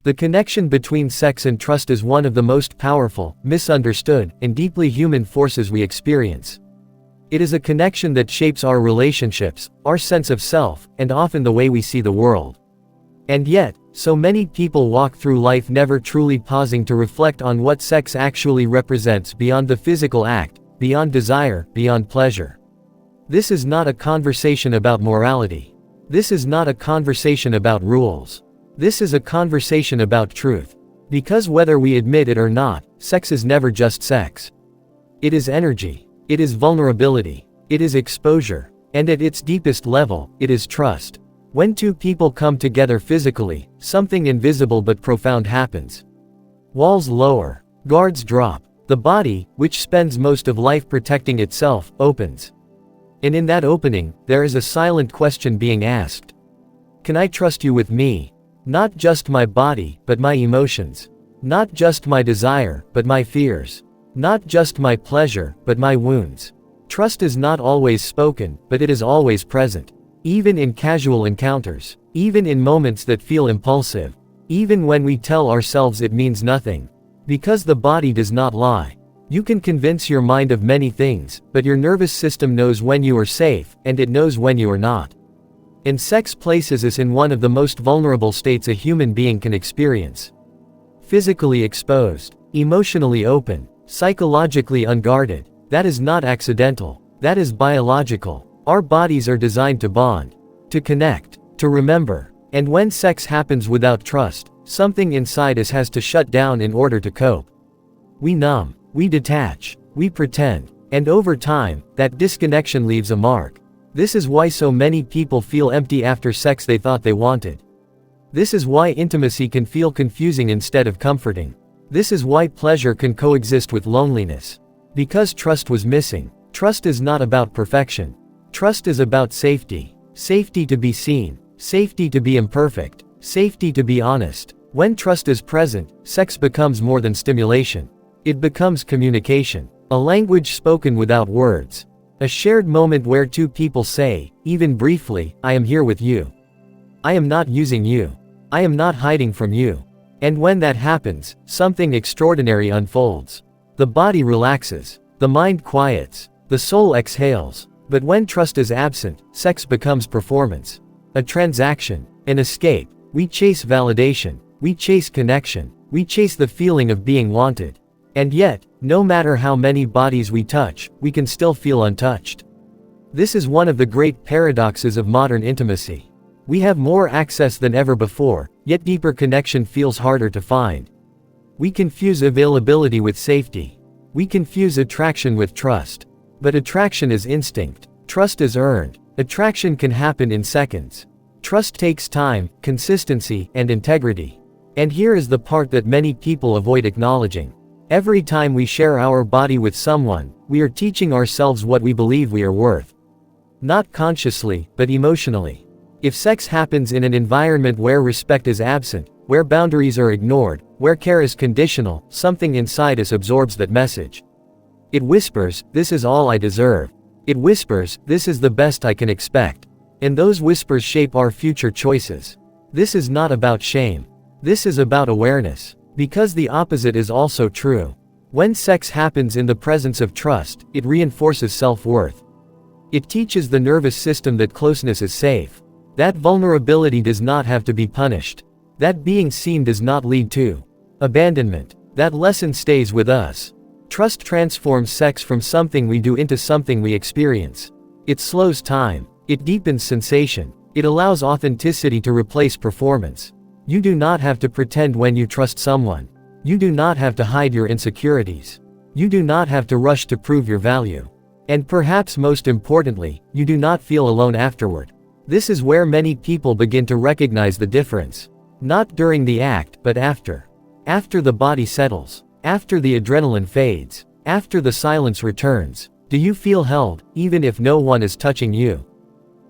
The connection between sex and trust is one of the most powerful, misunderstood, and deeply human forces we experience. It is a connection that shapes our relationships, our sense of self, and often the way we see the world. And yet, so many people walk through life never truly pausing to reflect on what sex actually represents beyond the physical act, beyond desire, beyond pleasure. This is not a conversation about morality. This is not a conversation about rules. This is a conversation about truth. Because whether we admit it or not, sex is never just sex. It is energy. It is vulnerability. It is exposure. And at its deepest level, it is trust. When two people come together physically, something invisible but profound happens. Walls lower. Guards drop. The body, which spends most of life protecting itself, opens. And in that opening, there is a silent question being asked. Can I trust you with me? Not just my body, but my emotions. Not just my desire, but my fears. Not just my pleasure, but my wounds. Trust is not always spoken, but it is always present. Even in casual encounters. Even in moments that feel impulsive. Even when we tell ourselves it means nothing. Because the body does not lie. You can convince your mind of many things, but your nervous system knows when you are safe, and it knows when you are not. And sex places us in one of the most vulnerable states a human being can experience. Physically exposed, emotionally open, psychologically unguarded. That is not accidental. That is biological. Our bodies are designed to bond, to connect, to remember. And when sex happens without trust, something inside us has to shut down in order to cope. We numb, we detach, we pretend, and over time, that disconnection leaves a mark. This is why so many people feel empty after sex they thought they wanted. This is why intimacy can feel confusing instead of comforting. This is why pleasure can coexist with loneliness. Because trust was missing. Trust is not about perfection. Trust is about safety. Safety to be seen. Safety to be imperfect. Safety to be honest. When trust is present, sex becomes more than stimulation. It becomes communication. A language spoken without words. A shared moment where two people say, even briefly, I am here with you. I am not using you. I am not hiding from you. And when that happens, something extraordinary unfolds. The body relaxes. The mind quiets. The soul exhales. But when trust is absent, sex becomes performance. A transaction. An escape. We chase validation. We chase connection. We chase the feeling of being wanted. And yet, no matter how many bodies we touch, we can still feel untouched. This is one of the great paradoxes of modern intimacy. We have more access than ever before, yet deeper connection feels harder to find. We confuse availability with safety. We confuse attraction with trust. But attraction is instinct. Trust is earned. Attraction can happen in seconds. Trust takes time, consistency, and integrity. And here is the part that many people avoid acknowledging. Every time we share our body with someone, we are teaching ourselves what we believe we are worth. Not consciously, but emotionally. If sex happens in an environment where respect is absent, where boundaries are ignored, where care is conditional, something inside us absorbs that message. It whispers, this is all I deserve. It whispers, this is the best I can expect. And those whispers shape our future choices. This is not about shame. This is about awareness. Because the opposite is also true. When sex happens in the presence of trust, it reinforces self-worth. It teaches the nervous system that closeness is safe. That vulnerability does not have to be punished. That being seen does not lead to abandonment. That lesson stays with us. Trust transforms sex from something we do into something we experience. It slows time. It deepens sensation. It allows authenticity to replace performance. You do not have to pretend when you trust someone. You do not have to hide your insecurities. You do not have to rush to prove your value. And perhaps most importantly, you do not feel alone afterward. This is where many people begin to recognize the difference. Not during the act, but after. After the body settles. After the adrenaline fades. After the silence returns. Do you feel held, even if no one is touching you?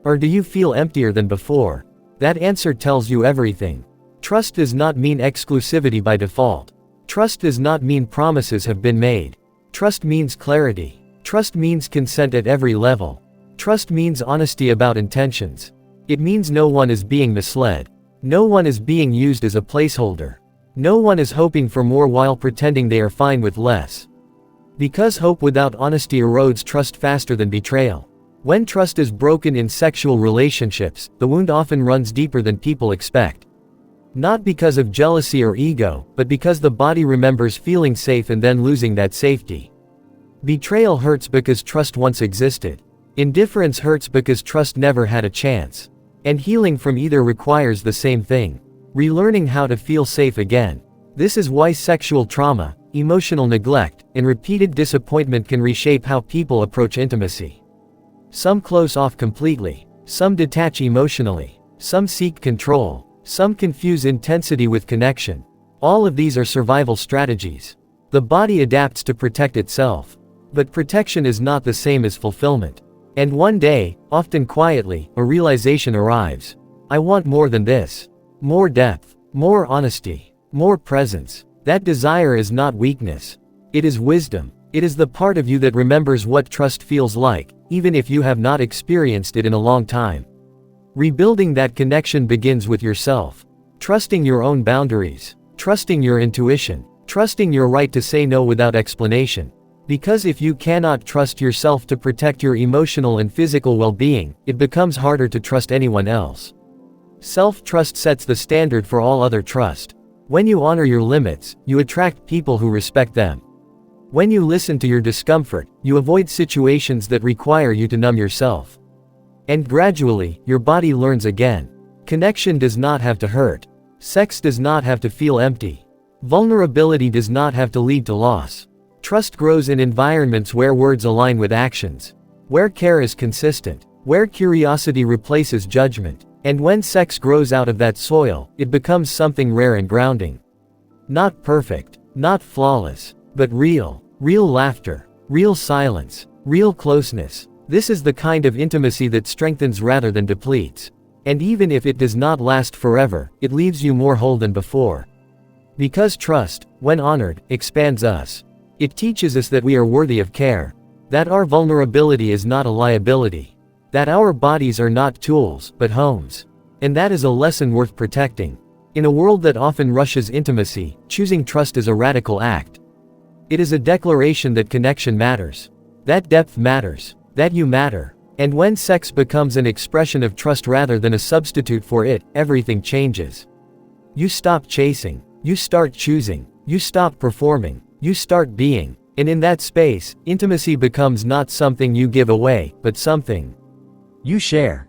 Or do you feel emptier than before? That answer tells you everything. Trust does not mean exclusivity by default. Trust does not mean promises have been made. Trust means clarity. Trust means consent at every level. Trust means honesty about intentions. It means no one is being misled. No one is being used as a placeholder. No one is hoping for more while pretending they are fine with less. Because hope without honesty erodes trust faster than betrayal. When trust is broken in sexual relationships, the wound often runs deeper than people expect. Not because of jealousy or ego, but because the body remembers feeling safe and then losing that safety. Betrayal hurts because trust once existed. Indifference hurts because trust never had a chance. And healing from either requires the same thing: relearning how to feel safe again. This is why sexual trauma, emotional neglect, and repeated disappointment can reshape how people approach intimacy. Some close off completely. Some detach emotionally. Some seek control. Some confuse intensity with connection. All of these are survival strategies. The body adapts to protect itself. But protection is not the same as fulfillment. And one day, often quietly, a realization arrives. I want more than this. More depth. More honesty. More presence. That desire is not weakness. It is wisdom. It is the part of you that remembers what trust feels like, even if you have not experienced it in a long time. Rebuilding that connection begins with yourself. Trusting your own boundaries. Trusting your intuition. Trusting your right to say no without explanation. Because if you cannot trust yourself to protect your emotional and physical well-being, it becomes harder to trust anyone else. Self-trust sets the standard for all other trust. When you honor your limits, you attract people who respect them. When you listen to your discomfort, you avoid situations that require you to numb yourself. And gradually, your body learns again. Connection does not have to hurt. Sex does not have to feel empty. Vulnerability does not have to lead to loss. Trust grows in environments where words align with actions. Where care is consistent. Where curiosity replaces judgment. And when sex grows out of that soil, it becomes something rare and grounding. Not perfect. Not flawless. But real. Real laughter. Real silence. Real closeness. This is the kind of intimacy that strengthens rather than depletes. And even if it does not last forever, it leaves you more whole than before. Because trust, when honored, expands us. It teaches us that we are worthy of care. That our vulnerability is not a liability. That our bodies are not tools, but homes. And that is a lesson worth protecting. In a world that often rushes intimacy, choosing trust is a radical act. It is a declaration that connection matters. That depth matters. That you matter. And when sex becomes an expression of trust rather than a substitute for it, everything changes. You stop chasing. You start choosing. You stop performing. You start being. And in that space, intimacy becomes not something you give away, but something you share.